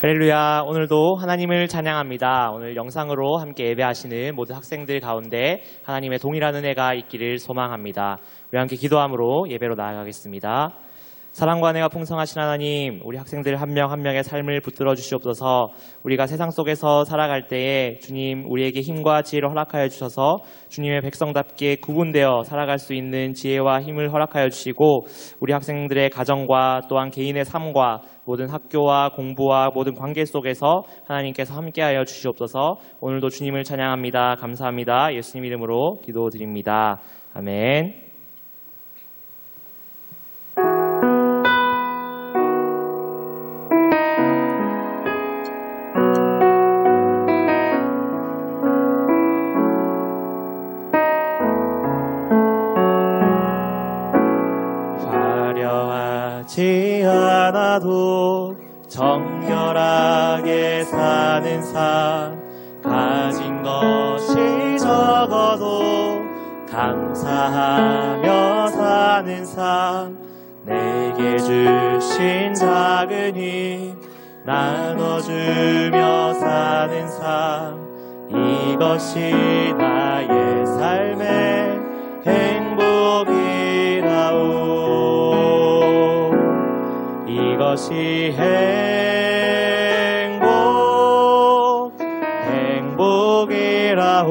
할렐루야. 오늘도 하나님을 찬양합니다. 오늘 영상으로 함께 예배하시는 모든 학생들 가운데 하나님의 동일한 은혜가 있기를 소망합니다. 우리 함께 기도함으로 예배로 나아가겠습니다. 사랑과 은혜가 풍성하신 하나님, 우리 학생들 한 명 한 명의 삶을 붙들어 주시옵소서. 우리가 세상 속에서 살아갈 때에 주님 우리에게 힘과 지혜를 허락하여 주셔서 주님의 백성답게 구분되어 살아갈 수 있는 지혜와 힘을 허락하여 주시고, 우리 학생들의 가정과 또한 개인의 삶과 모든 학교와 공부와 모든 관계 속에서 하나님께서 함께하여 주시옵소서. 오늘도 주님을 찬양합니다. 감사합니다. 예수님 이름으로 기도드립니다. 아멘. 화려하지 않아도 정결하게 사는 삶, 가진 것이 적어도 감사하며 사는 삶, 내게 주신 작은 힘 나눠주며 사는 삶, 이것이 나의 삶의 행복이라오. 이것이 행복이라오.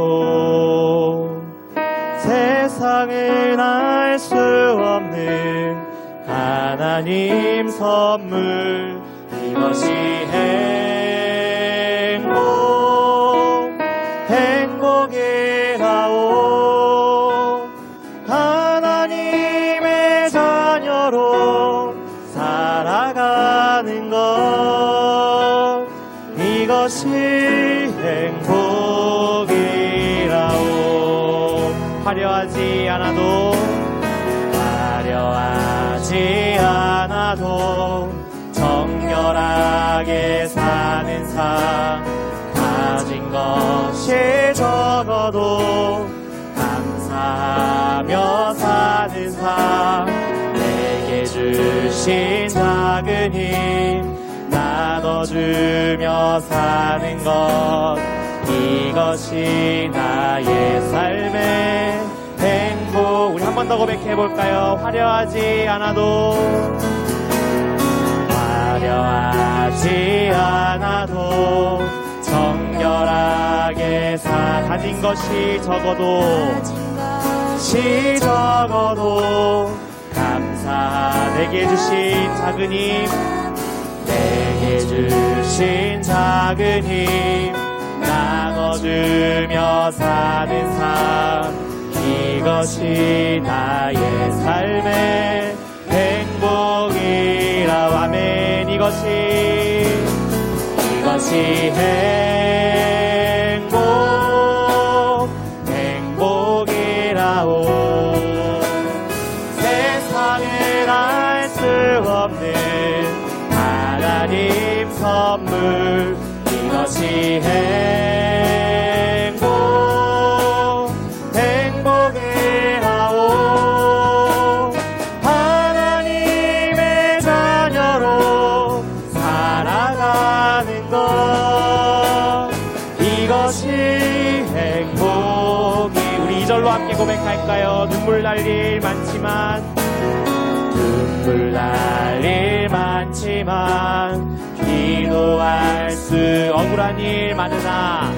세상은 알 수 없는 하나님 선물, 이것이 행복이라오. 하나님의 자녀로 살아가는 것, 이것이 행복이라오. 화려하지 않아도 정결하게 사는 삶, 가진 것이 적어도 감사하며 사는 삶, 내게 주신 작은 힘 나눠주며 사는 것, 이것이 나의 삶의 행복. 우리 한 번 더 고백해볼까요? 화려하지 않아도 정결하게 가진 것이 적어도 감사. 내게 주신 작은 힘 나눠주며 사는 삶, 이것이 나의 삶의 행복이라. 아멘. 이것이 행복이라오. 세상은 알 수 없는 하나님 선물, 이것이 행복이라오. 하나님의 자녀로 살아가는 것, 이것이 행복이. 우리 2절로 함께 고백할까요? 눈물 날 일 많지만 기도할 수 억울한 일 많으나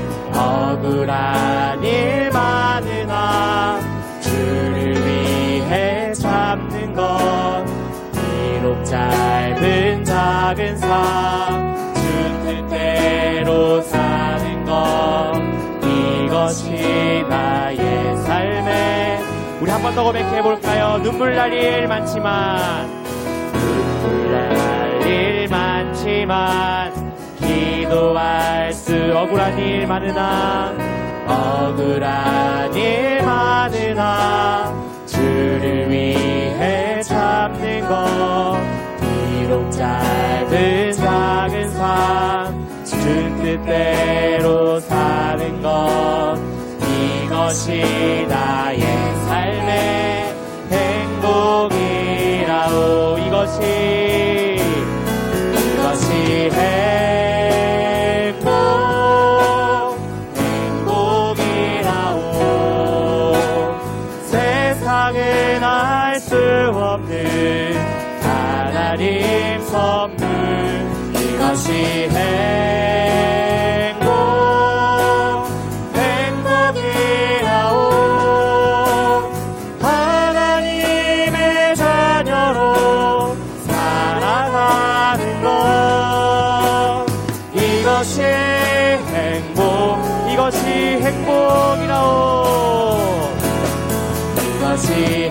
주를 위해 참는 것, 비록 짧은 작은 삶, 주 뜻대로 사는 것, 이것이 나의 삶의. 우리 한 번 더 고백해볼까요? 눈물 날 일 많지만 기도할 수 억울한 일 많으나 주를 위해 참는 것, 비록 짧은 작은 삶, 주 뜻대로 사는 것, 이것이 나의 삶의 행복이라오. 이것이 없는 하나님 선물 이것이 행복 행복이라오 하나님의 자녀로 살아가는 것 이것이 이것이 행복이라오 이것이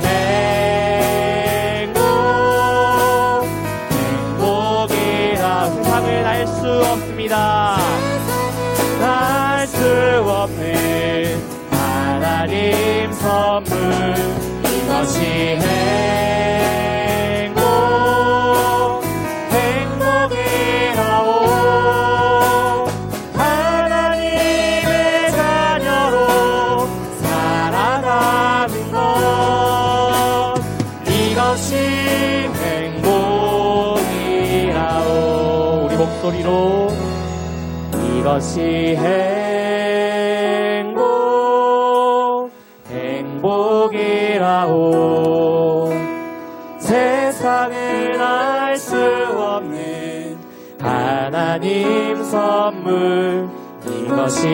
행복이라 세상을 알 수 없습니다 알 수 없는 하나님 선물 이것이 행복이라오 하나님의 자녀로 살아가는 것 이것이 행복이라오 우리 목소리로 이것이 행복이라오 세상은 알 수 없는 하나님 선물 이것이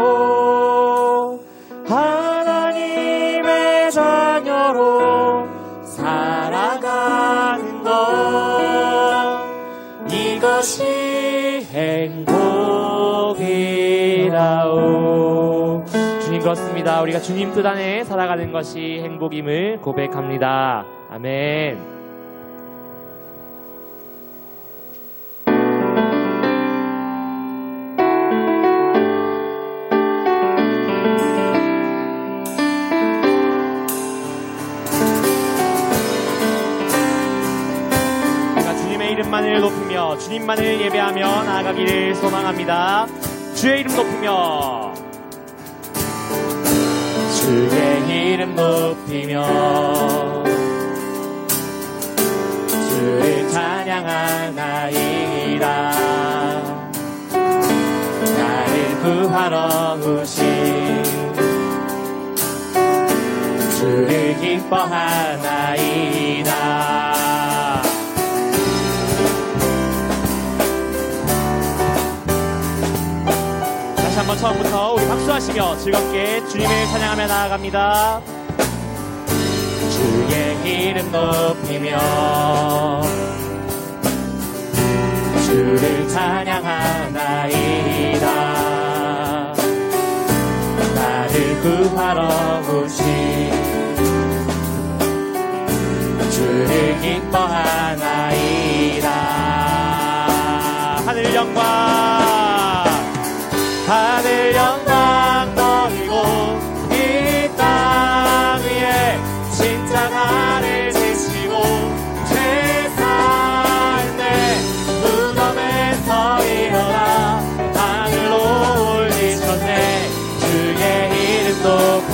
행복이라오 하나님의 자녀로 살아가는 것 이것이 행복이라오 주님 그렇습니다 우리가 주님 뜻 안에 살아가는 것이 행복임을 고백합니다 아멘 이름만을 높이며 주님만을 예배하며 나아가기를 소망합니다. 주의 이름 높이며 주의 이름 높이며 주를 찬양하나이다 나를 구하러 오신 주를 기뻐하나이다 한번 처음부터 우리 박수하시며 즐겁게 주님을 찬양하며 나아갑니다. 주의 이름 높이며 주를 찬양하나이다 나를 구하러 오신 주를 기뻐하나이다 하늘 영광 버리고 이 땅 위에 십자가를 지시고 죄 사했네 무덤에서 일어나 하늘로 올리셨네 주의 이름도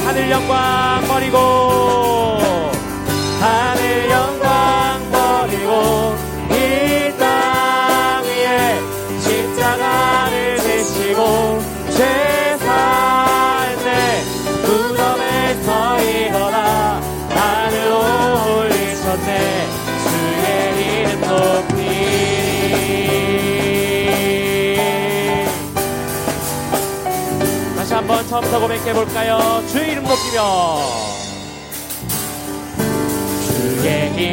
하늘 영광 버리고 하늘 영광 버리고 이 땅 위에 십자가를 지시고 죄 사했네 무덤에서 일어나 하늘로 올리셨네 주의 이름 높이 다시 한번 처음부터 고백해볼까요? 주의 이름 높이며 주의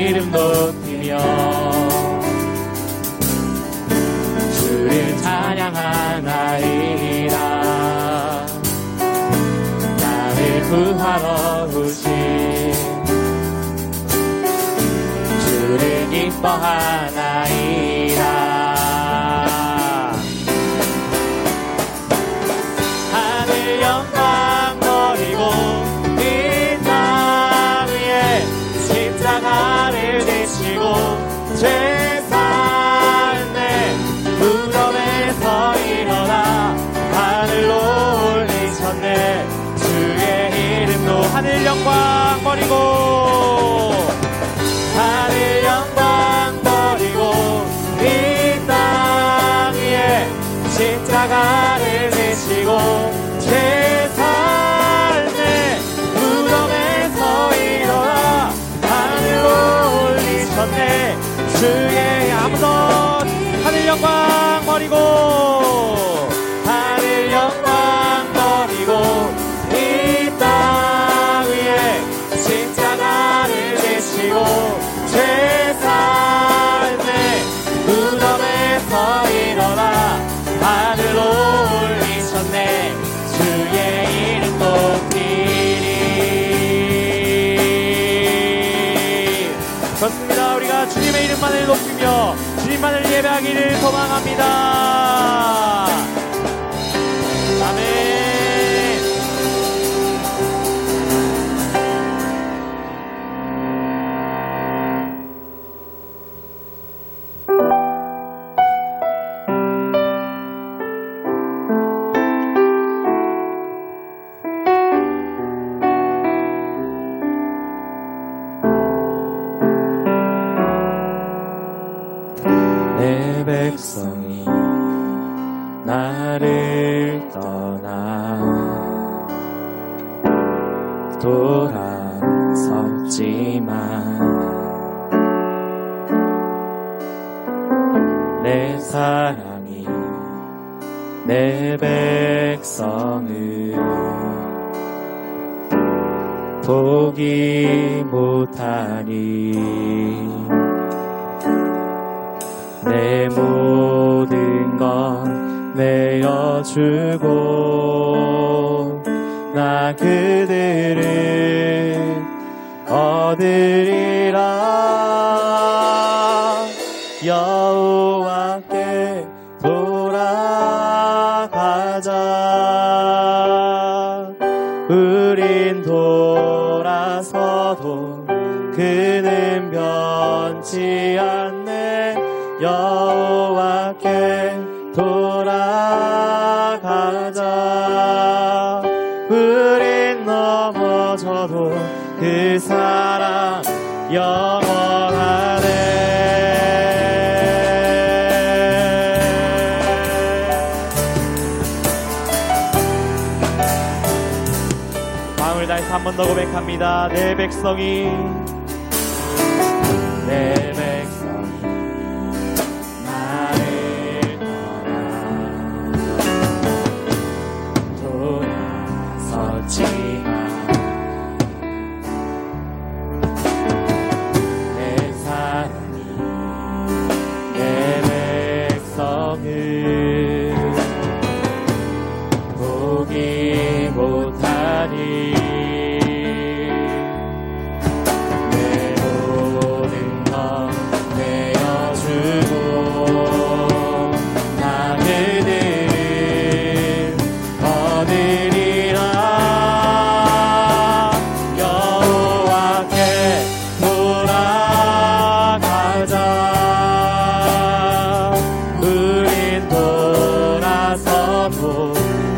이름 높이며 주를 찬양하나이다 나를 구하러 오신 주를 기뻐하나이다 하늘 영광 버리고 이 땅 위에 십자가를 지시고 죄 사했네 무덤에서 일어나 하늘로 올리셨네 주의 이름도 하늘 영광 버리고 하늘 영광 버리고 이 땅 위에 십자가를 지시고 죄 예배하기를 소망합니다. 아멘. 내 백성이 나를 떠나 돌아섰지만 내 사랑이 내 백성을 포기 못하니 내 모든 것 내어주고 나 그들을 얻으리라. 여호와께 돌아가자. 우린 돌아서도 그는 변치 않네. 여호와께 돌아가자. 우린 넘어져도 그 사랑 영원하네. 마음을 다해서 한 번 더 고백합니다. 내 백성이 내 사랑이 내 백성을 포기 못하니 내 모든 것 내어주고 나 그들을 얻으리라.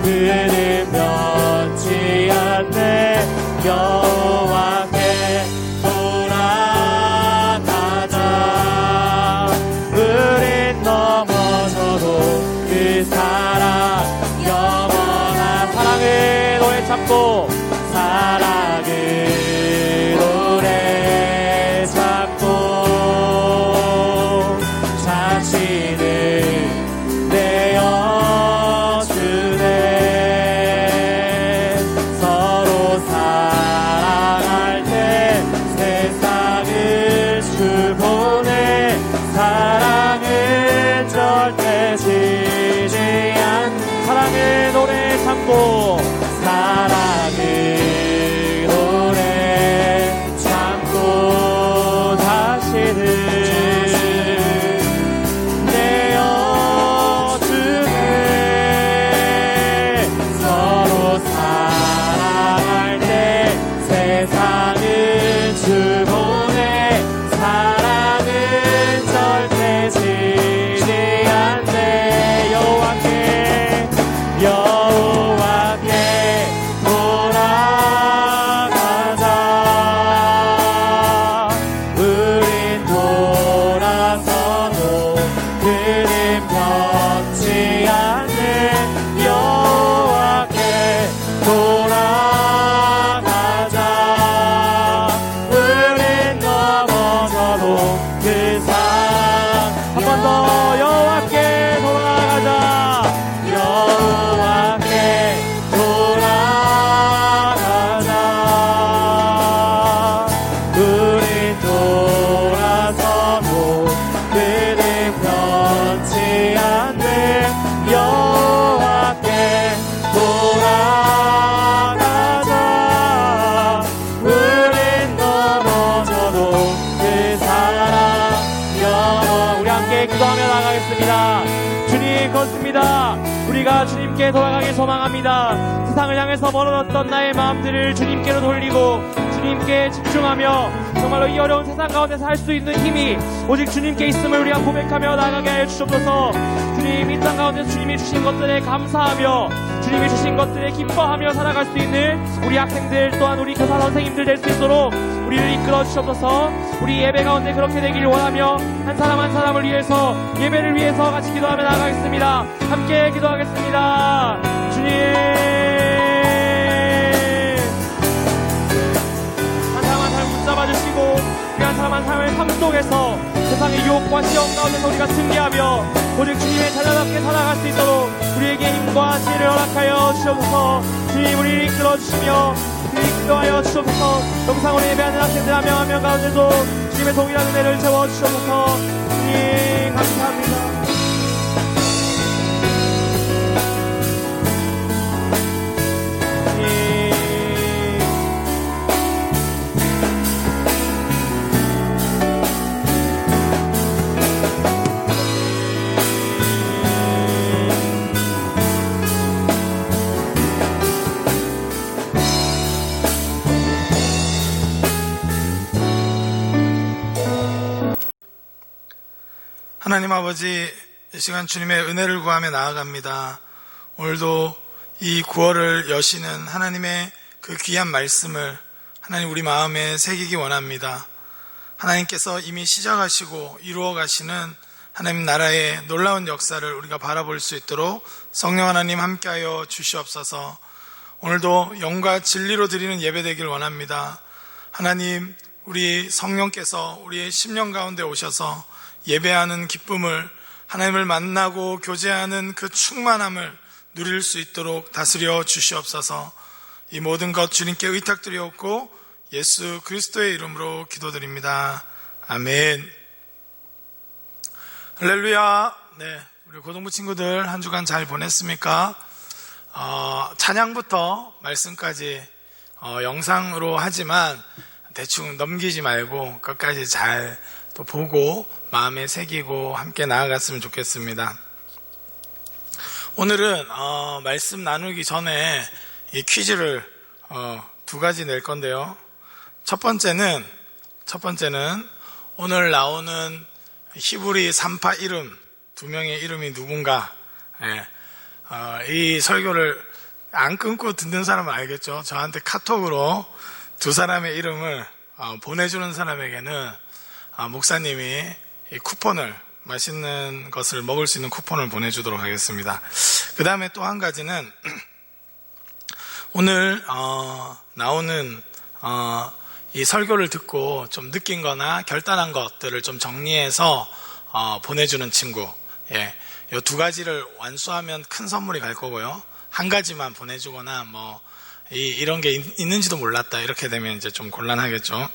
그는 변치 않네. 여호와께 돌아가자. 우린 넘어져도 그 사랑 영원한 사랑을 노래 찾고 사랑을 노래 찾고 자신을 사랑을 노래 참고 사랑을 노래 우리가 주님께 돌아가길 소망합니다. 세상을 향해서 멀어졌던 나의 마음들을 주님께로 돌리고 주님께 집중하며 정말로 이 어려운 세상 가운데서 할 수 있는 힘이 오직 주님께 있음을 우리가 고백하며 나아가게 하여 주옵소서. 주님, 이 땅 가운데서 주님이 주신 것들에 감사하며 주님이 주신 것들에 기뻐하며 살아갈 수 있는 우리 학생들 또한 우리 교사 선생님들 될 수 있도록 우리를 이끌어 주옵소서. 우리 예배 가운데 그렇게 되길 원하며 한 사람 한 사람을 위해서 예배를 위해서 같이 기도하며 나아가겠습니다. 함께 기도하겠습니다. 주님, 한 사람 한 사람 붙잡아주시고 우리 한 사람 한 사람의 삶 속에서 세상의 유혹과 시험 가운데서 우리가 승리하며 오직 주님의 자녀답게 살아갈 수 있도록 우리에게 힘과 지혜를 허락하여 주옵소서. 주님, 우리를 이끌어주시며 주님 기도하여 주옵소서. 영상으로 예배하는 학생들 한 명 한 명 가운데도 주님의 동일한 은혜를 채워주옵소서. 주님, 감사합니다. 하나님 아버지, 이 시간 주님의 은혜를 구하며 나아갑니다. 오늘도 이 9월을 여시는 하나님의 그 귀한 말씀을 하나님 우리 마음에 새기기 원합니다. 하나님께서 이미 시작하시고 이루어 가시는 하나님 나라의 놀라운 역사를 우리가 바라볼 수 있도록 성령 하나님 함께하여 주시옵소서. 오늘도 영과 진리로 드리는 예배 되길 원합니다. 하나님, 우리 성령께서 우리의 심령 가운데 오셔서 예배하는 기쁨을, 하나님을 만나고 교제하는 그 충만함을 누릴 수 있도록 다스려 주시옵소서. 이 모든 것 주님께 의탁드리옵고 예수 그리스도의 이름으로 기도드립니다. 아멘. 할렐루야. 네, 우리 고등부 친구들 한 주간 잘 보냈습니까? 찬양부터 말씀까지 영상으로 하지만 대충 넘기지 말고 끝까지 잘 또 보고 마음에 새기고 함께 나아갔으면 좋겠습니다. 오늘은 말씀 나누기 전에 이 퀴즈를 두 가지 낼 건데요. 첫 번째는 오늘 나오는 히브리 3파 이름, 두 명의 이름이 누군가. 이 설교를 안 끊고 듣는 사람은 알겠죠. 저한테 카톡으로 두 사람의 이름을 보내주는 사람에게는 목사님이 이 쿠폰을, 맛있는 것을 먹을 수 있는 쿠폰을 보내주도록 하겠습니다. 그 다음에 또 한 가지는 오늘 나오는 이 설교를 듣고 좀 느낀 거나 결단한 것들을 좀 정리해서 보내주는 친구. 이 두 가지를 완수하면 큰 선물이 갈 거고요. 한 가지만 보내주거나 이런 게 있는지도 몰랐다 이렇게 되면 이제 좀 곤란하겠죠.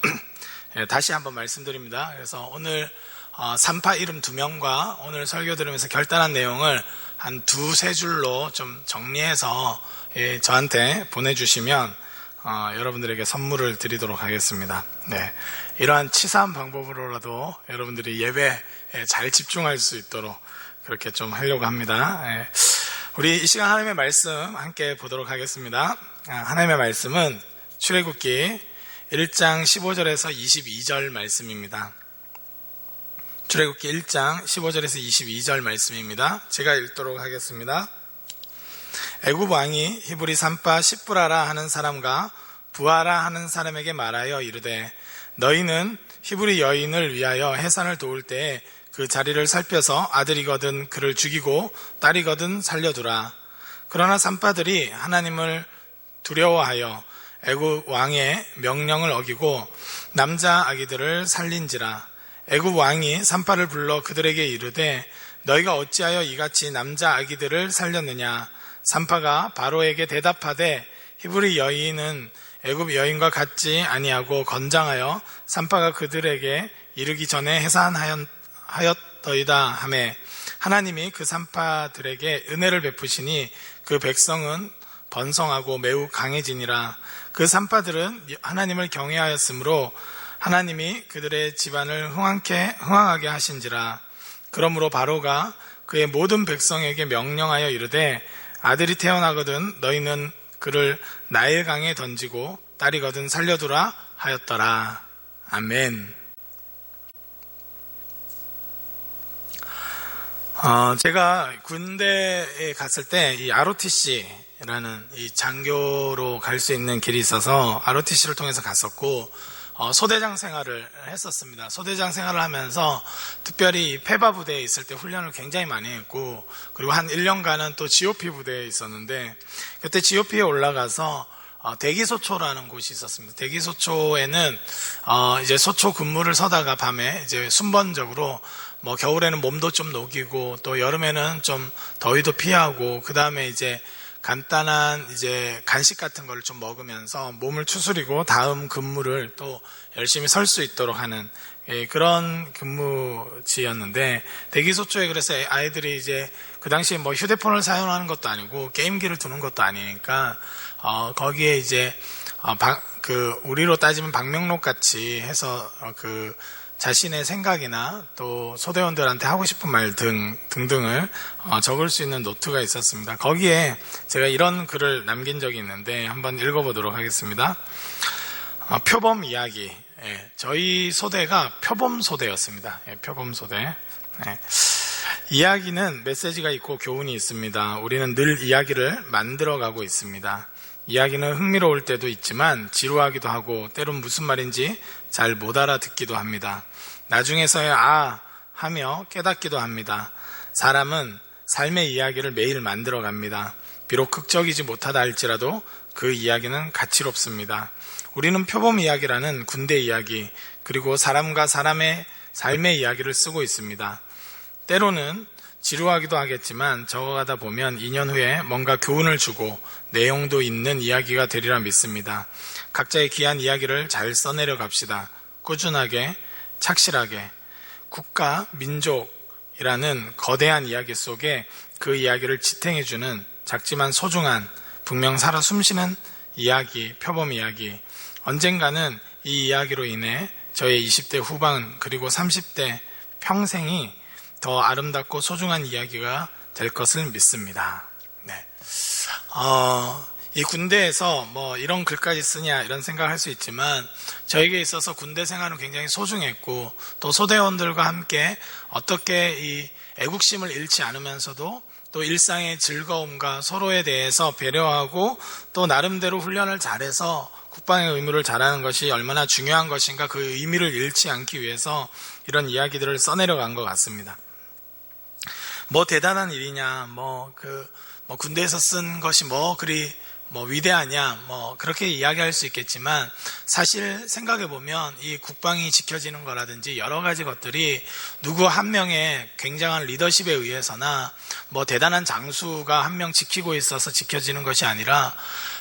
다시 한번 말씀드립니다. 그래서 오늘 3파 이름 2명과 오늘 설교 들으면서 결단한 내용을 한 2-3 줄로 좀 정리해서 저한테 보내주시면 여러분들에게 선물을 드리도록 하겠습니다. 네, 이러한 치사한 방법으로라도 여러분들이 예배에 잘 집중할 수 있도록 그렇게 좀 하려고 합니다. 우리 이 시간 하나님의 말씀 함께 보도록 하겠습니다. 하나님의 말씀은 출애굽기 1장 15절에서 22절 말씀입니다. 출애굽기 1장 15절에서 22절 말씀입니다. 제가 읽도록 하겠습니다. 애굽 왕이 히브리 3파 십부라라 하는 사람과 부하라 하는 사람에게 말하여 이르되 너희는 히브리 여인을 위하여 해산을 도울 때에 그 자리를 살펴서 아들이거든 그를 죽이고 딸이거든 살려두라. 그러나 산파들이 하나님을 두려워하여 애굽 왕의 명령을 어기고 남자 아기들을 살린지라. 애굽 왕이 산파를 불러 그들에게 이르되 너희가 어찌하여 이같이 남자 아기들을 살렸느냐. 산파가 바로에게 대답하되 히브리 여인은 애굽 여인과 같지 아니하고 건장하여 산파가 그들에게 이르기 전에 해산하였더이다 하매 하나님이 그 산파들에게 은혜를 베푸시니 그 백성은 번성하고 매우 강해지니라. 그 산파들은 하나님을 경외하였으므로 하나님이 그들의 집안을 흥왕하게 하신지라. 그러므로 바로가 그의 모든 백성에게 명령하여 이르되 아들이 태어나거든 너희는 그를 나일 강에 던지고 딸이거든 살려두라 하였더라. 아멘. 제가 군대에 갔을 때 이 ROTC라는 이 장교로 갈 수 있는 길이 있어서 ROTC를 통해서 갔었고, 소대장 생활을 했었습니다. 소대장 생활을 하면서 특별히 페바 부대에 있을 때 훈련을 굉장히 많이 했고, 그리고 한 1년간은 또 GOP 부대에 있었는데, 그때 GOP에 올라가서 대기소초라는 곳이 있었습니다. 대기소초에는 이제 소초 근무를 서다가 밤에 이제 순번적으로 뭐 겨울에는 몸도 좀 녹이고 또 여름에는 좀 더위도 피하고 그 다음에 이제 간단한 이제 간식 같은 걸 좀 먹으면서 몸을 추스리고 다음 근무를 또 열심히 설 수 있도록 하는 그런 근무지였는데, 대기소초에 그래서 아이들이 이제 그 당시에 뭐 휴대폰을 사용하는 것도 아니고 게임기를 두는 것도 아니니까 거기에 이제 우리로 따지면 방명록 같이 해서 자신의 생각이나 또 소대원들한테 하고 싶은 말 등등을 적을 수 있는 노트가 있었습니다. 거기에 제가 이런 글을 남긴 적이 있는데 한번 읽어보도록 하겠습니다. 표범 이야기. 저희 소대가 표범 소대였습니다. 표범 소대. 이야기는 메시지가 있고 교훈이 있습니다. 우리는 늘 이야기를 만들어가고 있습니다. 이야기는 흥미로울 때도 있지만 지루하기도 하고 때론 무슨 말인지 잘 못 알아듣기도 합니다. 나중에서야 하며 깨닫기도 합니다. 사람은 삶의 이야기를 매일 만들어갑니다. 비록 극적이지 못하다 할지라도 그 이야기는 가치롭습니다. 우리는 표범 이야기라는 군대 이야기, 그리고 사람과 사람의 삶의 이야기를 쓰고 있습니다. 때로는 지루하기도 하겠지만 적어가다 보면 2년 후에 뭔가 교훈을 주고 내용도 있는 이야기가 되리라 믿습니다. 각자의 귀한 이야기를 잘 써내려 갑시다. 꾸준하게, 착실하게. 국가, 민족이라는 거대한 이야기 속에 그 이야기를 지탱해주는 작지만 소중한, 분명 살아 숨쉬는 이야기, 표범 이야기. 언젠가는 이 이야기로 인해 저의 20대 후반 그리고 30대 평생이 더 아름답고 소중한 이야기가 될 것을 믿습니다. 네. 이 군대에서 뭐 이런 글까지 쓰냐 이런 생각을 할 수 있지만 저에게 있어서 군대 생활은 굉장히 소중했고 또 소대원들과 함께 어떻게 이 애국심을 잃지 않으면서도 또 일상의 즐거움과 서로에 대해서 배려하고 또 나름대로 훈련을 잘해서 국방의 의무를 잘하는 것이 얼마나 중요한 것인가 그 의미를 잃지 않기 위해서 이런 이야기들을 써내려간 것 같습니다. 뭐 대단한 일이냐, 군대에서 쓴 것이 그리 위대하냐, 그렇게 이야기할 수 있겠지만 사실 생각해보면 이 국방이 지켜지는 거라든지 여러 가지 것들이 누구 한 명의 굉장한 리더십에 의해서나 대단한 장수가 한 명 지키고 있어서 지켜지는 것이 아니라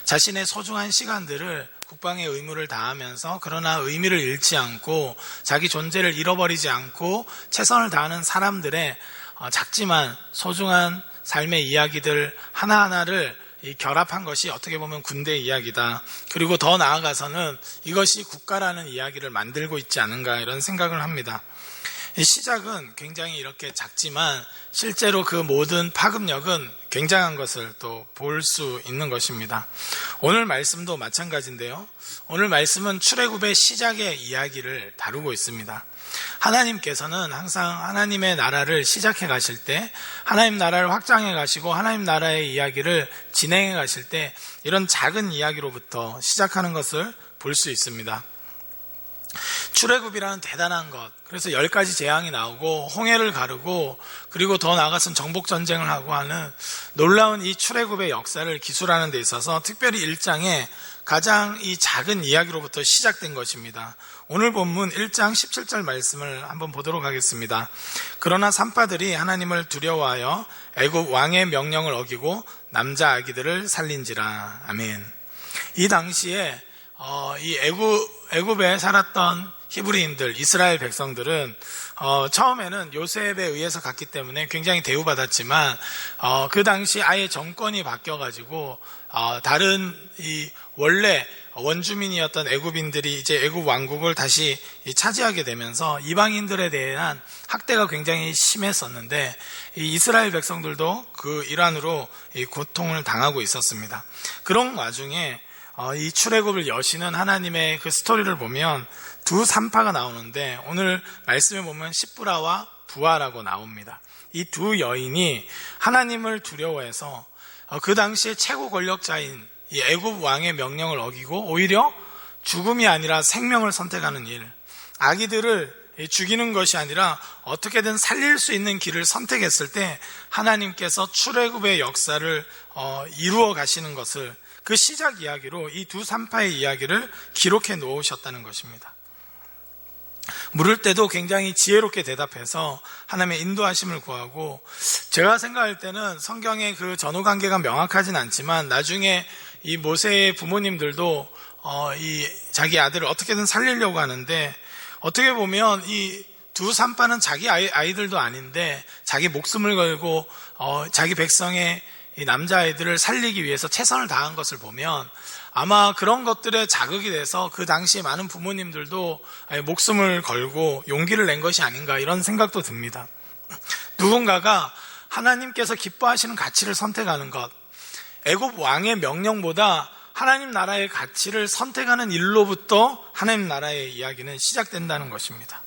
자신의 소중한 시간들을 국방의 의무를 다하면서 그러나 의미를 잃지 않고 자기 존재를 잃어버리지 않고 최선을 다하는 사람들의 작지만 소중한 삶의 이야기들 하나하나를 결합한 것이 어떻게 보면 군대 이야기다. 그리고 더 나아가서는 이것이 국가라는 이야기를 만들고 있지 않은가 이런 생각을 합니다. 이 시작은 굉장히 이렇게 작지만 실제로 그 모든 파급력은 굉장한 것을 또 볼 수 있는 것입니다. 오늘 말씀도 마찬가지인데요. 오늘 말씀은 출애굽의 시작의 이야기를 다루고 있습니다. 하나님께서는 항상 하나님의 나라를 시작해 가실 때, 하나님 나라를 확장해 가시고 하나님 나라의 이야기를 진행해 가실 때 이런 작은 이야기로부터 시작하는 것을 볼 수 있습니다. 출애굽이라는 대단한 것, 그래서 10가지 재앙이 나오고 홍해를 가르고 그리고 더 나아가서는 정복전쟁을 하고 하는 놀라운 이 출애굽의 역사를 기술하는 데 있어서 특별히 1장에 가장 이 작은 이야기로부터 시작된 것입니다. 오늘 본문 1장 17절 말씀을 한번 보도록 하겠습니다. 그러나 산파들이 하나님을 두려워하여 애굽 왕의 명령을 어기고 남자 아기들을 살린지라. 아멘. 이 당시에 이 애굽에 살았던 히브리인들, 이스라엘 백성들은 처음에는 요셉에 의해서 갔기 때문에 굉장히 대우받았지만 그 당시 아예 정권이 바뀌어가지고 다른 이 원래 원주민이었던 애굽인들이 이제 애굽 왕국을 다시 차지하게 되면서 이방인들에 대한 학대가 굉장히 심했었는데 이 이스라엘 백성들도 그 일환으로 이 고통을 당하고 있었습니다. 그런 와중에 이 출애굽을 여시는 하나님의 그 스토리를 보면 두 산파가 나오는데 오늘 말씀에 보면 십부라와 부하라고 나옵니다. 이 두 여인이 하나님을 두려워해서 그 당시에 최고 권력자인 이 애굽 왕의 명령을 어기고 오히려 죽음이 아니라 생명을 선택하는 일, 아기들을 죽이는 것이 아니라 어떻게든 살릴 수 있는 길을 선택했을 때 하나님께서 출애굽의 역사를 이루어 가시는 것을 그 시작 이야기로 이 두 산파의 이야기를 기록해 놓으셨다는 것입니다. 물을 때도 굉장히 지혜롭게 대답해서 하나님의 인도하심을 구하고, 제가 생각할 때는 성경의 그 전후관계가 명확하진 않지만 나중에 이 모세의 부모님들도 이 자기 아들을 어떻게든 살리려고 하는데, 어떻게 보면 이 두 산파는 자기 아이들도 아닌데 자기 목숨을 걸고 자기 백성의 이 남자아이들을 살리기 위해서 최선을 다한 것을 보면 아마 그런 것들에 자극이 돼서 그 당시에 많은 부모님들도 목숨을 걸고 용기를 낸 것이 아닌가, 이런 생각도 듭니다. 누군가가 하나님께서 기뻐하시는 가치를 선택하는 것, 애굽 왕의 명령보다 하나님 나라의 가치를 선택하는 일로부터 하나님 나라의 이야기는 시작된다는 것입니다.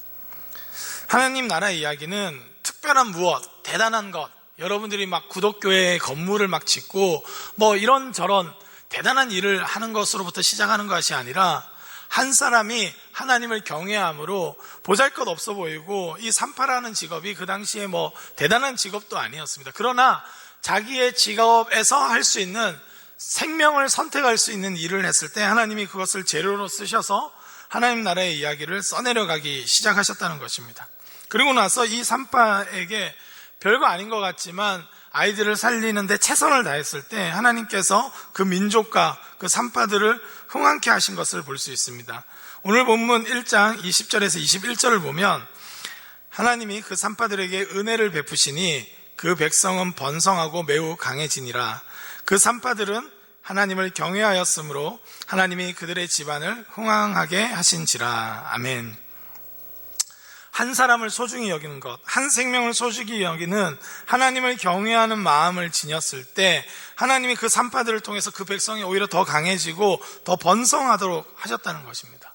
하나님 나라의 이야기는 특별한 무엇, 대단한 것, 여러분들이 막 구독교회 건물을 막 짓고 뭐 이런저런 대단한 일을 하는 것으로부터 시작하는 것이 아니라 한 사람이 하나님을 경외함으로 보잘것 없어 보이고, 이 산파라는 직업이 그 당시에 뭐 대단한 직업도 아니었습니다. 그러나 자기의 직업에서 할 수 있는, 생명을 선택할 수 있는 일을 했을 때 하나님이 그것을 재료로 쓰셔서 하나님 나라의 이야기를 써내려가기 시작하셨다는 것입니다. 그리고 나서 이 산파에게 별거 아닌 것 같지만 아이들을 살리는데 최선을 다했을 때 하나님께서 그 민족과 그 산파들을 흥황케 하신 것을 볼 수 있습니다. 오늘 본문 1장 20절에서 21절을 보면 하나님이 그 산파들에게 은혜를 베푸시니 그 백성은 번성하고 매우 강해지니라. 그 산파들은 하나님을 경외하였으므로 하나님이 그들의 집안을 흥황하게 하신지라. 아멘. 한 사람을 소중히 여기는 것, 한 생명을 소중히 여기는 하나님을 경외하는 마음을 지녔을 때 하나님이 그 산파들을 통해서 그 백성이 오히려 더 강해지고 더 번성하도록 하셨다는 것입니다.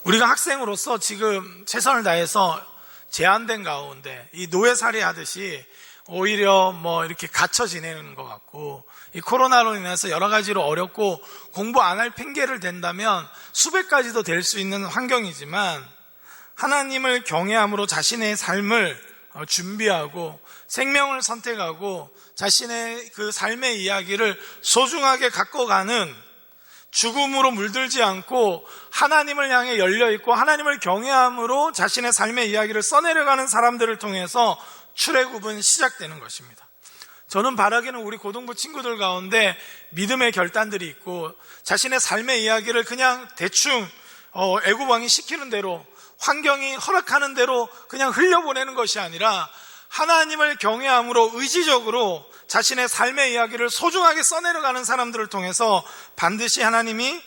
우리가 학생으로서 지금 최선을 다해서 제한된 가운데 이 노예살이 하듯이 오히려 뭐 이렇게 갇혀 지내는 것 같고, 이 코로나로 인해서 여러 가지로 어렵고 공부 안 할 핑계를 댄다면 수백 가지도 될 수 있는 환경이지만, 하나님을 경외함으로 자신의 삶을 준비하고 생명을 선택하고 자신의 그 삶의 이야기를 소중하게 갖고 가는, 죽음으로 물들지 않고 하나님을 향해 열려있고 하나님을 경외함으로 자신의 삶의 이야기를 써내려가는 사람들을 통해서 출애굽은 시작되는 것입니다. 저는 바라기는 우리 고등부 친구들 가운데 믿음의 결단들이 있고 자신의 삶의 이야기를 그냥 대충 애굽 왕이 시키는 대로, 환경이 허락하는 대로 그냥 흘려보내는 것이 아니라 하나님을 경외함으로 의지적으로 자신의 삶의 이야기를 소중하게 써내려가는 사람들을 통해서 반드시 하나님이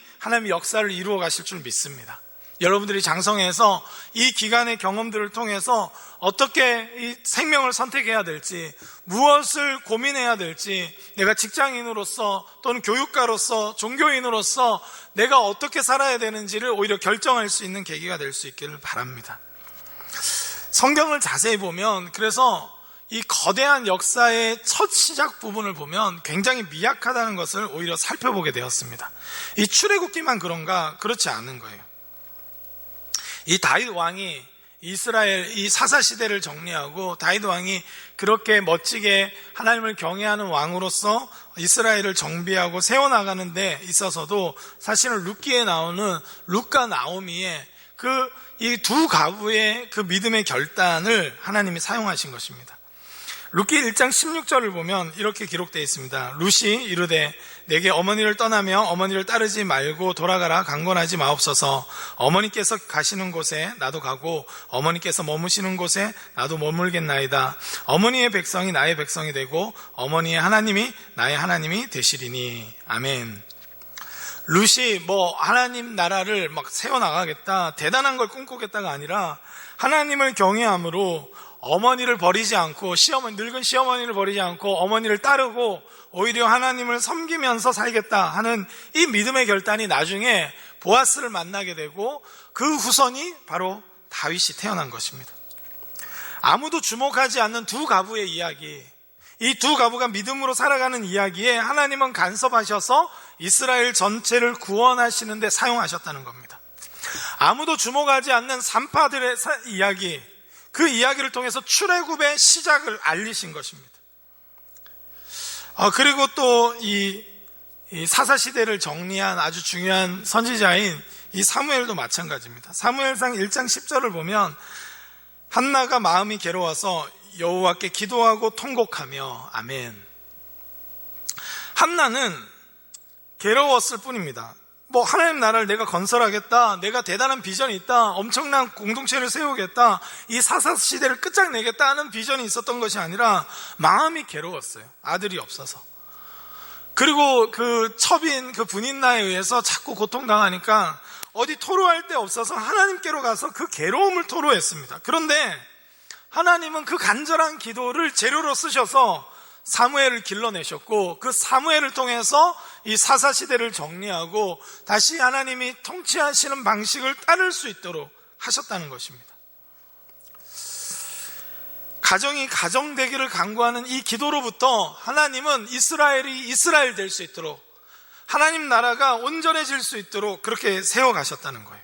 역사를 이루어 가실 줄 믿습니다. 여러분들이 장성해서 이 기간의 경험들을 통해서 어떻게 이 생명을 선택해야 될지, 무엇을 고민해야 될지, 내가 직장인으로서 또는 교육가로서 종교인으로서 내가 어떻게 살아야 되는지를 오히려 결정할 수 있는 계기가 될 수 있기를 바랍니다. 성경을 자세히 보면, 그래서 이 거대한 역사의 첫 시작 부분을 보면 굉장히 미약하다는 것을 오히려 살펴보게 되었습니다. 이 출애굽기만 그런가? 그렇지 않은 거예요. 이 다윗 왕이 이스라엘 이 사사 시대를 정리하고 다윗 왕이 그렇게 멋지게 하나님을 경외하는 왕으로서 이스라엘을 정비하고 세워나가는 데 있어서도 사실은 룻기에 나오는 룻과 나오미의 이 두 가부의 그 믿음의 결단을 하나님이 사용하신 것입니다. 룻기 1장 16절을 보면 이렇게 기록되어 있습니다. 룻이 이르되 내게 어머니를 떠나며 어머니를 따르지 말고 돌아가라 강권하지 마옵소서. 어머니께서 가시는 곳에 나도 가고 어머니께서 머무시는 곳에 나도 머물겠나이다. 어머니의 백성이 나의 백성이 되고 어머니의 하나님이 나의 하나님이 되시리니. 아멘. 룻이 하나님 나라를 막 세워나가겠다, 대단한 걸 꿈꾸겠다가 아니라 하나님을 경외함으로 어머니를 버리지 않고 늙은 시어머니를 버리지 않고 어머니를 따르고 오히려 하나님을 섬기면서 살겠다 하는 이 믿음의 결단이 나중에 보아스를 만나게 되고 그 후손이 바로 다윗이 태어난 것입니다. 아무도 주목하지 않는 두 가부의 이야기, 이 두 가부가 믿음으로 살아가는 이야기에 하나님은 간섭하셔서 이스라엘 전체를 구원하시는 데 사용하셨다는 겁니다. 아무도 주목하지 않는 산파들의 이야기, 그 이야기를 통해서 출애굽의 시작을 알리신 것입니다. 그리고 또 이 사사시대를 정리한 아주 중요한 선지자인 이 사무엘도 마찬가지입니다. 사무엘상 1장 10절을 보면 한나가 마음이 괴로워서 여호와께 기도하고 통곡하며. 아멘. 한나는 괴로웠을 뿐입니다. 하나님 나라를 내가 건설하겠다, 내가 대단한 비전이 있다, 엄청난 공동체를 세우겠다, 이 사사시대를 끝장내겠다 하는 비전이 있었던 것이 아니라 마음이 괴로웠어요. 아들이 없어서. 그리고 그 첩인 그 분인나에 의해서 자꾸 고통당하니까 어디 토로할 데 없어서 하나님께로 가서 그 괴로움을 토로했습니다. 그런데 하나님은 그 간절한 기도를 재료로 쓰셔서 사무엘을 길러내셨고, 그 사무엘을 통해서 이 사사시대를 정리하고 다시 하나님이 통치하시는 방식을 따를 수 있도록 하셨다는 것입니다. 가정이 가정되기를 간구하는 이 기도로부터 하나님은 이스라엘이 이스라엘 될 수 있도록, 하나님 나라가 온전해질 수 있도록 그렇게 세워가셨다는 거예요.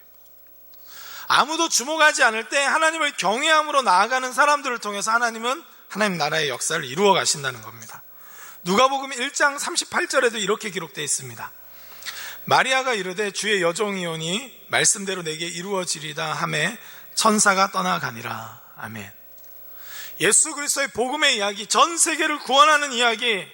아무도 주목하지 않을 때 하나님을 경외함으로 나아가는 사람들을 통해서 하나님은 하나님 나라의 역사를 이루어 가신다는 겁니다. 누가복음 1장 38절에도 이렇게 기록되어 있습니다. 마리아가 이르되 주의 여종이오니 말씀대로 내게 이루어지리다 하매 천사가 떠나가니라. 아멘. 예수 그리스도의 복음의 이야기, 전 세계를 구원하는 이야기,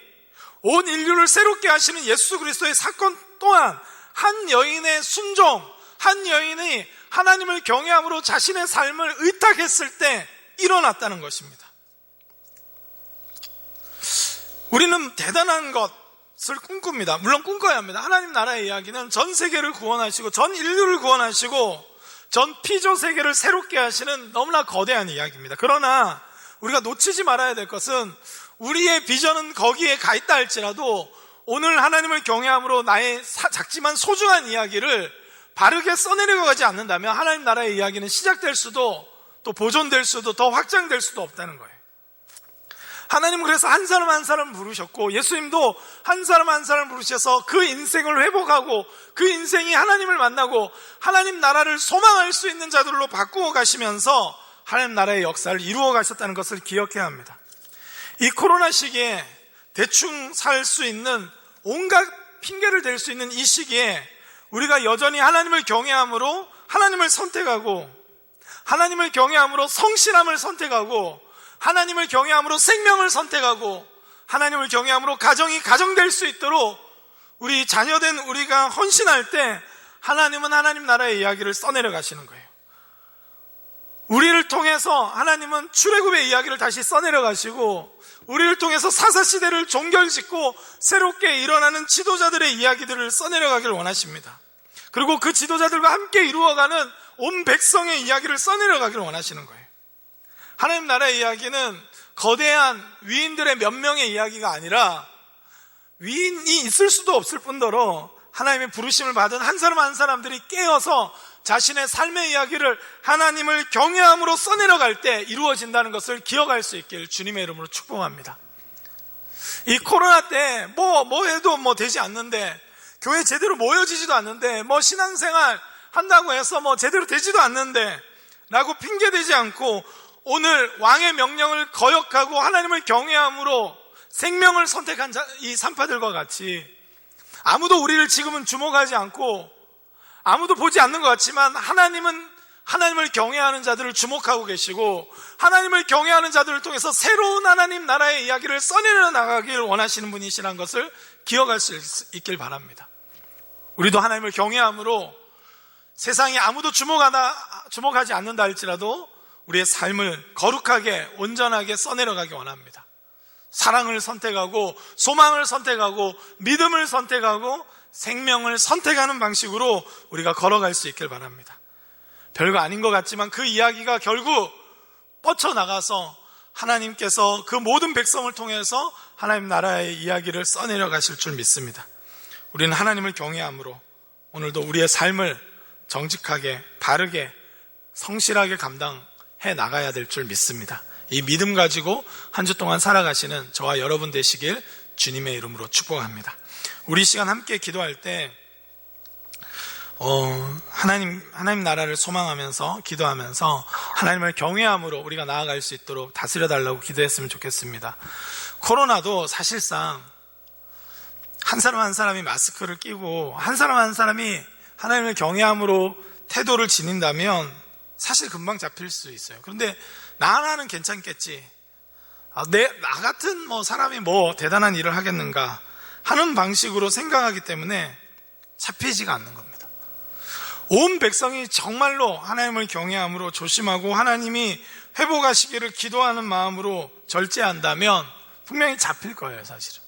온 인류를 새롭게 하시는 예수 그리스도의 사건 또한 한 여인의 순종, 한 여인이 하나님을 경외함으로 자신의 삶을 의탁했을 때 일어났다는 것입니다. 우리는 대단한 것을 꿈꿉니다. 물론 꿈꿔야 합니다. 하나님 나라의 이야기는 전 세계를 구원하시고 전 인류를 구원하시고 전 피조 세계를 새롭게 하시는 너무나 거대한 이야기입니다. 그러나 우리가 놓치지 말아야 될 것은 우리의 비전은 거기에 가 있다 할지라도 오늘 하나님을 경외함으로 나의 작지만 소중한 이야기를 바르게 써내려가지 않는다면 하나님 나라의 이야기는 시작될 수도 또 보존될 수도 더 확장될 수도 없다는 거예요. 하나님은 그래서 한 사람 한 사람 부르셨고 예수님도 한 사람 한 사람 부르셔서 그 인생을 회복하고 그 인생이 하나님을 만나고 하나님 나라를 소망할 수 있는 자들로 바꾸어 가시면서 하나님 나라의 역사를 이루어 가셨다는 것을 기억해야 합니다. 이 코로나 시기에 대충 살 수 있는 온갖 핑계를 댈 수 있는 이 시기에 우리가 여전히 하나님을 경외함으로 하나님을 선택하고 하나님을 경외함으로 성실함을 선택하고 하나님을 경외함으로 생명을 선택하고 하나님을 경외함으로 가정이 가정될 수 있도록 우리 자녀된 우리가 헌신할 때 하나님은 하나님 나라의 이야기를 써내려 가시는 거예요. 우리를 통해서 하나님은 출애굽의 이야기를 다시 써내려 가시고 우리를 통해서 사사시대를 종결짓고 새롭게 일어나는 지도자들의 이야기들을 써내려 가길 원하십니다. 그리고 그 지도자들과 함께 이루어가는 온 백성의 이야기를 써내려 가길 원하시는 거예요. 하나님 나라의 이야기는 거대한 위인들의 몇 명의 이야기가 아니라 위인이 있을 수도 없을 뿐더러 하나님의 부르심을 받은 한 사람 한 사람들이 깨어서 자신의 삶의 이야기를 하나님을 경외함으로 써내려갈 때 이루어진다는 것을 기억할 수 있길 주님의 이름으로 축복합니다. 이 코로나 때 뭐 해도 되지 않는데 교회 제대로 모여지지도 않는데 신앙생활 한다고 해서 제대로 되지도 않는데 라고 핑계대지 않고 오늘 왕의 명령을 거역하고 하나님을 경외함으로 생명을 선택한 이 산파들과 같이 아무도 우리를 지금은 주목하지 않고 아무도 보지 않는 것 같지만 하나님은 하나님을 경외하는 자들을 주목하고 계시고 하나님을 경외하는 자들을 통해서 새로운 하나님 나라의 이야기를 써내려 나가길 원하시는 분이시라는 것을 기억할 수 있길 바랍니다. 우리도 하나님을 경외함으로 세상에 아무도 주목하지 않는다 할지라도 우리의 삶을 거룩하게 온전하게 써내려가기 원합니다. 사랑을 선택하고 소망을 선택하고 믿음을 선택하고 생명을 선택하는 방식으로 우리가 걸어갈 수 있길 바랍니다. 별거 아닌 것 같지만 그 이야기가 결국 뻗쳐나가서 하나님께서 그 모든 백성을 통해서 하나님 나라의 이야기를 써내려 가실 줄 믿습니다. 우리는 하나님을 경외함으로 오늘도 우리의 삶을 정직하게 바르게 성실하게 감당해 나가야 될 줄 믿습니다. 이 믿음 가지고 한 주 동안 살아가시는 저와 여러분 되시길 주님의 이름으로 축복합니다. 우리 시간 함께 기도할 때 하나님 나라를 소망하면서 기도하면서 하나님을 경외함으로 우리가 나아갈 수 있도록 다스려 달라고 기도했으면 좋겠습니다. 코로나도 사실상 한 사람 한 사람이 마스크를 끼고 한 사람 한 사람이 하나님을 경외함으로 태도를 지닌다면 사실 금방 잡힐 수 있어요. 그런데 나 하나는 괜찮겠지, 나 같은 사람이 대단한 일을 하겠는가 하는 방식으로 생각하기 때문에 잡히지가 않는 겁니다. 온 백성이 정말로 하나님을 경외함으로 조심하고 하나님이 회복하시기를 기도하는 마음으로 절제한다면 분명히 잡힐 거예요, 사실은.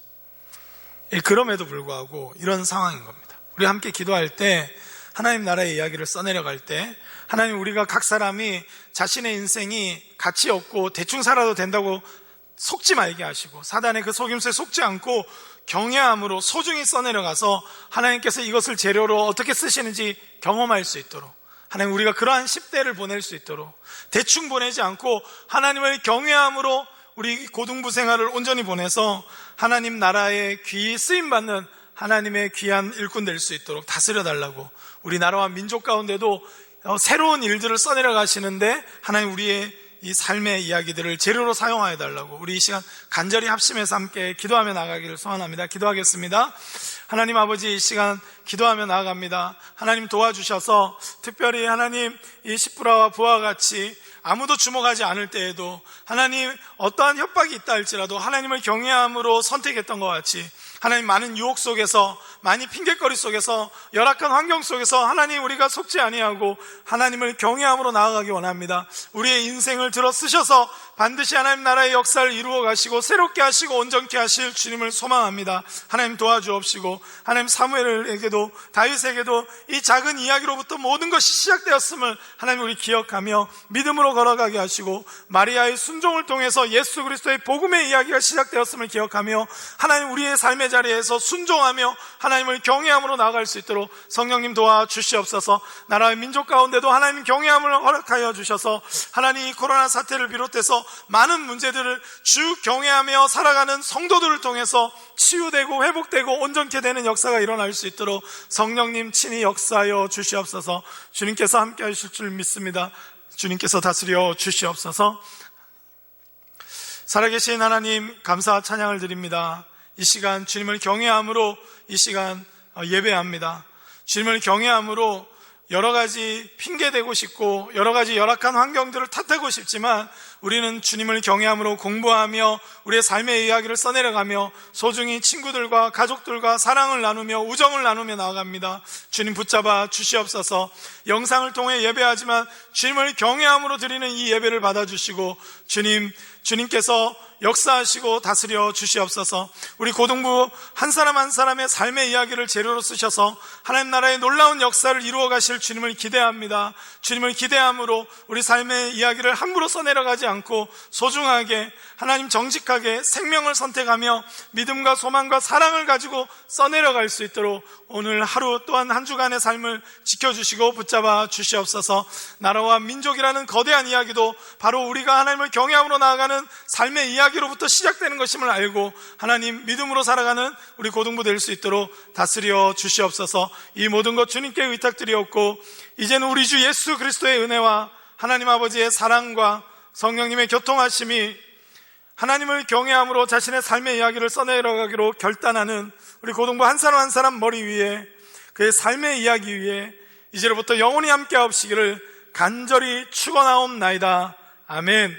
그럼에도 불구하고 이런 상황인 겁니다. 우리 함께 기도할 때 하나님 나라의 이야기를 써내려갈 때 하나님, 우리가 각 사람이 자신의 인생이 가치 없고 대충 살아도 된다고 속지 말게 하시고 사단의 그 속임수에 속지 않고 경외함으로 소중히 써내려가서 하나님께서 이것을 재료로 어떻게 쓰시는지 경험할 수 있도록, 하나님, 우리가 그러한 10대를 보낼 수 있도록 대충 보내지 않고 하나님을 경외함으로 우리 고등부 생활을 온전히 보내서 하나님 나라의 귀히 쓰임받는 하나님의 귀한 일꾼 될 수 있도록 다스려 달라고, 우리 나라와 민족 가운데도 새로운 일들을 써내려 가시는데 하나님 우리의 이 삶의 이야기들을 재료로 사용하여 달라고 우리 이 시간 간절히 합심해서 함께 기도하며 나가기를 소원합니다. 기도하겠습니다. 하나님 아버지, 이 시간 기도하며 나아갑니다. 하나님 도와주셔서 특별히 하나님 이 시프라와 부하와 같이 아무도 주목하지 않을 때에도 하나님 어떠한 협박이 있다 할지라도 하나님을 경외함으로 선택했던 것 같이 하나님 많은 유혹 속에서, 많이 핑계거리 속에서, 열악한 환경 속에서 하나님 우리가 속지 아니하고 하나님을 경외함으로 나아가기 원합니다. 우리의 인생을 들어 쓰셔서 반드시 하나님 나라의 역사를 이루어 가시고 새롭게 하시고 온전케 하실 주님을 소망합니다. 하나님 도와주옵시고 하나님 사무엘에게도 다윗에게도 이 작은 이야기로부터 모든 것이 시작되었음을 하나님 우리 기억하며 믿음으로 걸어가게 하시고 마리아의 순종을 통해서 예수 그리스도의 복음의 이야기가 시작되었음을 기억하며 하나님 우리의 삶의 자리에서 순종하며 하나님을 경외함으로 나아갈 수 있도록 성령님 도와주시옵소서. 나라의 민족 가운데도 하나님 경외함을 허락하여 주셔서 하나님 이 코로나 사태를 비롯해서 많은 문제들을 주 경외하며 살아가는 성도들을 통해서 치유되고 회복되고 온전케 되는 역사가 일어날 수 있도록 성령님 친히 역사하여 주시옵소서. 주님께서 함께 하실 줄 믿습니다. 주님께서 다스려 주시옵소서. 살아계신 하나님, 감사 찬양을 드립니다. 이 시간 주님을 경외함으로 이 시간 예배합니다. 주님을 경외함으로 여러 가지 핑계대고 싶고 여러 가지 열악한 환경들을 탓하고 싶지만 우리는 주님을 경외함으로 공부하며 우리의 삶의 이야기를 써내려가며 소중히 친구들과 가족들과 사랑을 나누며 우정을 나누며 나아갑니다. 주님 붙잡아 주시옵소서. 영상을 통해 예배하지만 주님을 경외함으로 드리는 이 예배를 받아주시고 주님께서 역사하시고 다스려 주시옵소서. 우리 고등부 한 사람 한 사람의 삶의 이야기를 재료로 쓰셔서 하나님 나라의 놀라운 역사를 이루어 가실 주님을 기대합니다. 주님을 기대함으로 우리 삶의 이야기를 함부로 써내려가지 않고 소중하게 하나님 정직하게 생명을 선택하며 믿음과 소망과 사랑을 가지고 써내려갈 수 있도록 오늘 하루 또한 한 주간의 삶을 지켜주시고 붙잡아 주시옵소서. 나라와 민족이라는 거대한 이야기도 바로 우리가 하나님을 경외함으로 나아가는 삶의 이야기로부터 시작되는 것임을 알고 하나님 믿음으로 살아가는 우리 고등부 될 수 있도록 다스려 주시옵소서. 이 모든 것 주님께 의탁드리옵고 이제는 우리 주 예수 그리스도의 은혜와 하나님 아버지의 사랑과 성령님의 교통하심이 하나님을 경외함으로 자신의 삶의 이야기를 써내려가기로 결단하는 우리 고등부 한 사람 한 사람 머리 위에 그의 삶의 이야기 위에 이제로부터 영원히 함께 하옵시기를 간절히 축원하옵나이다. 아멘.